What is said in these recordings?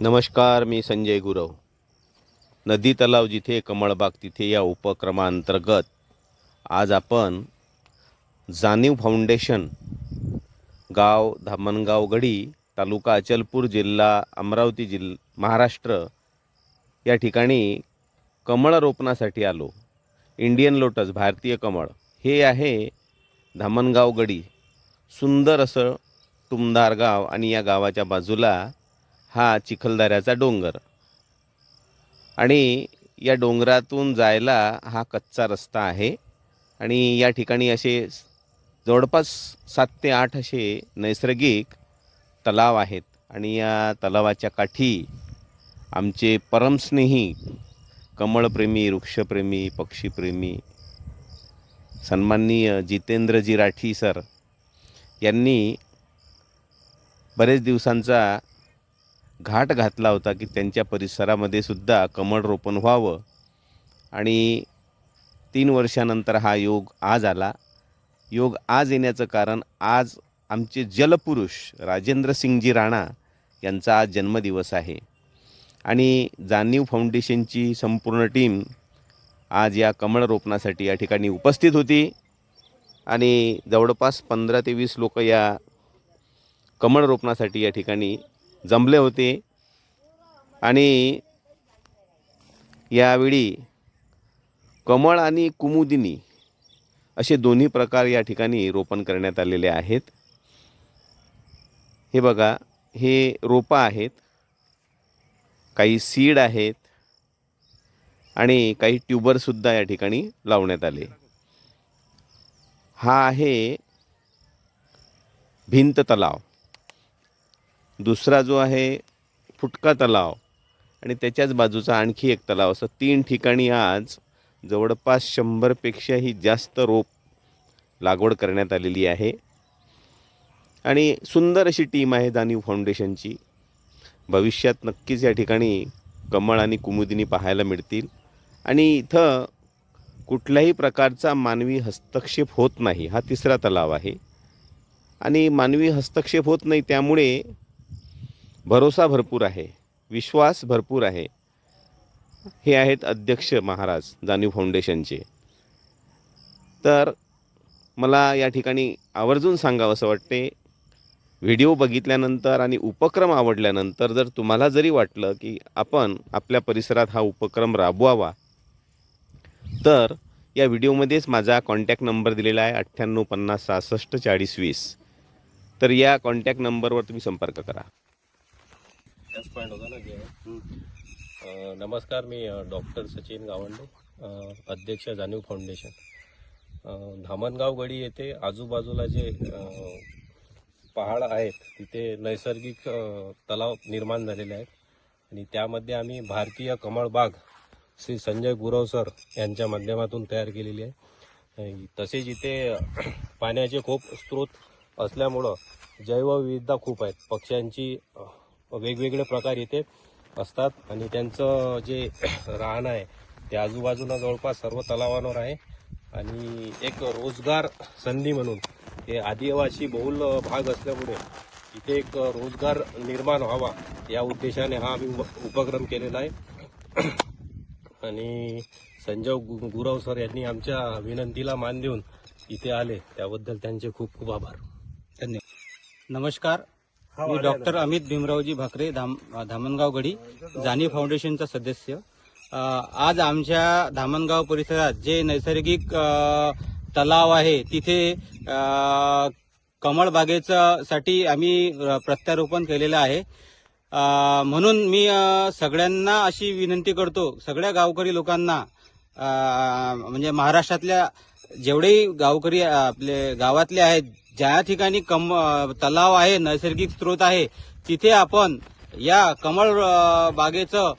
नमस्कार, मी संजय गुरव. नदी तलाव जिथे कमळबाग तिथे या उपक्रमांतर्गत आज आपण जाणीव फाउंडेशन, गाव धामणगाव गडी, तालुका अचलपूर, जिल्हा अमरावती, महाराष्ट्र या ठिकाणी कमळ रोपणासाठी आलो. इंडियन लोटस, भारतीय कमळ हे आहे धामणगाव गडी. सुंदर असं टुमदार गाव आणि या गावाच्या बाजूला हा चिखलदऱ्याचा डोंगर आणि या डोंगरातून जायला हा कच्चा रस्ता आहे. आणि या ठिकाणी असे जवळपास 7 ते 8 असे नैसर्गिक तलाव आहेत. आणि या तलावाच्या काठी आमचे परमस्नेही कमळप्रेमी, वृक्षप्रेमी, पक्षीप्रेमी सन्माननीय जितेंद्रजी राठी सर यांनी बरेच दिवसांचा घाट घातला होता की त्यांच्या परिसरामध्ये सुद्धा कमळ रोपण व्हावं. आणि 3 वर्षानंतर हा योग आज आला. योग आज येण्याचं कारण, आज आमचे जलपुरुष राजेंद्रसिंगजी राणा यांचा आज जन्मदिवस आहे. आणि जाणीव फाउंडेशनची संपूर्ण टीम आज या कमळ रोपणासाठी या ठिकाणी उपस्थित होती. आणि जवळपास 15 ते 20 लोक या कमळ रोपणासाठी या ठिकाणी जमले होते. आणि यावेळी कमळ आणि कुमुदिनी असे दोन्ही प्रकार या ठिकाणी रोपण करण्यात आलेले आहेत. हे बघा, हे रोपं आहेत, काही सीड आहेत आणि काही ट्यूबरसुद्धा या ठिकाणी लावण्यात आले. हा आहे भिंत तलाव. दुसरा जो आहे फुटका तलाव आणि त्याच्याच बाजूचा आणखी एक तलाव, असं 3 ठिकाणी आज जवळपास 100पेक्षाही जास्त रोप लागवड करण्यात आलेली आहे. आणि सुंदर अशी टीम आहे जाणीव फाउंडेशनची. भविष्यात नक्कीच या ठिकाणी कमळ आणि कुमुदिनी पाहायला मिळतील. आणि इथं कुठल्याही प्रकारचा मानवी हस्तक्षेप होत नाही. हा 3रा तलाव आहे आणि मानवी हस्तक्षेप होत नाही, त्यामुळे भरोसा भरपूर आहे, विश्वास भरपूर आहे. हे आहेत अध्यक्ष महाराज जाणीव फाउंडेशनचे. तर मला या ठिकाणी आवर्जून सांगावं असं वाटते, व्हिडिओ बघितल्यानंतर आणि उपक्रम आवडल्यानंतर जर तुम्हाला जरी वाटलं की आपण आपल्या परिसरात हा उपक्रम राबवावा, तर या व्हिडिओमध्येच माझा कॉन्टॅक्ट नंबर दिलेला आहे 98 50 66 40 20. तर या कॉन्टॅक्ट नंबरवर तुम्ही संपर्क करा. नमस्कार, मी डॉक्टर सचिन गावंडे, अध्यक्ष जाणीव फाउंडेशन. धामणगाव गडी येथे आजूबाजूला जे पहाड आहेत तिथे नैसर्गिक तलाव निर्माण झालेले आहेत. आणि त्यामध्ये आम्ही भारतीय कमळ बाग श्री संजय गुरव सर यांच्या माध्यमातून तयार केलेली आहे. तसेच इथे पाण्याचे खूप स्रोत असल्यामुळं जैवविविधता खूप आहेत. पक्ष्यांची वेगवेगळे प्रकार इथे असतात आणि त्यांचं जे राहणं आहे ते आजूबाजूला जवळपास सर्व तलावांवर आहे. आणि एक रोजगार संधी म्हणून, हे आदिवासी बहुल भाग असल्यामुळे इथे एक रोजगार निर्माण व्हावा या उद्देशाने हा आम्ही उपक्रम केलेला आहे. आणि संजय गुरव सर यांनी आमच्या विनंतीला मान देऊन इथे आले, त्याबद्दल त्यांचे खूप खूप आभार. धन्यवाद. नमस्कार, मी डॉक्टर अमित भीमरावजी भाकरे, धामणगाव गडी, जाणीव फाउंडेशनचा सदस्य. आज आमच्या धामणगाव परिसरात जे नैसर्गिक तलाव आहे तिथे कमळ बागेसाठी आम्ही प्रत्यारोपण केलेलं आहे. म्हणून मी सगळ्यांना अशी विनंती करतो, सगळ्या गावकरी लोकांना, म्हणजे महाराष्ट्रातल्या जेवढेही गावकरी आपले गावातले आहेत, ज्या ठिकाणी तलाव आहे, नैसर्गिक स्रोत आहे, तिथे आपण या कमळ बागेचं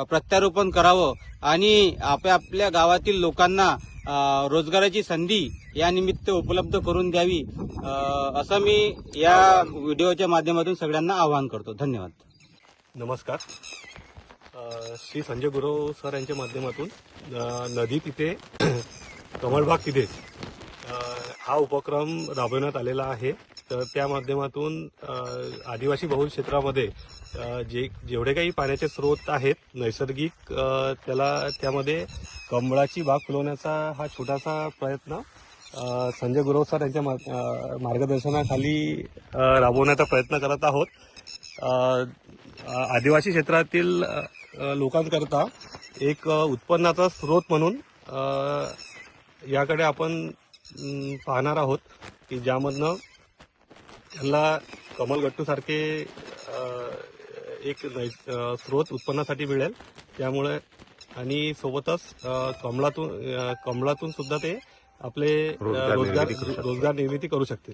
प्रत्यारोपण करावं आणि आपल्या गावातील लोकांना रोजगाराची संधी या निमित्त उपलब्ध करून द्यावी, असं मी या व्हिडिओच्या माध्यमातून सगळ्यांना आवाहन करतो. धन्यवाद. नमस्कार, श्री संजय गुरव सर यांच्या माध्यमातून नदी तिथे कमळबाग तिथे हा उपक्रम राबवण्यात आलेला आहे. तर त्या माध्यमातून आदिवासी बहुल क्षेत्रामध्ये जेवढे काही पाण्याचे स्रोत आहेत नैसर्गिक, त्यामध्ये कमळाची बाग फुलवण्याचा हा छोटासा प्रयत्न संजय गुरव सर यांच्या मार्गदर्शनाखाली राबवण्याचा प्रयत्न करत आहोत. आदिवासी क्षेत्रातील लोकांकरता एक उत्पन्नाचा स्रोत म्हणून याकडे आपण पाहणार आहोत की ज्यामधनं त्यांना कमलगट्टूसारखे एक स्रोत उत्पन्नासाठी मिळेल. त्यामुळे आणि सोबतच कमळातून सुद्धा ते आपले रोजगार निर्मिती करू शकतील.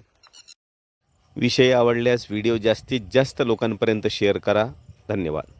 विषय आवडल्यास व्हिडिओ जास्तीत जास्त लोकांपर्यंत शेअर करा. धन्यवाद.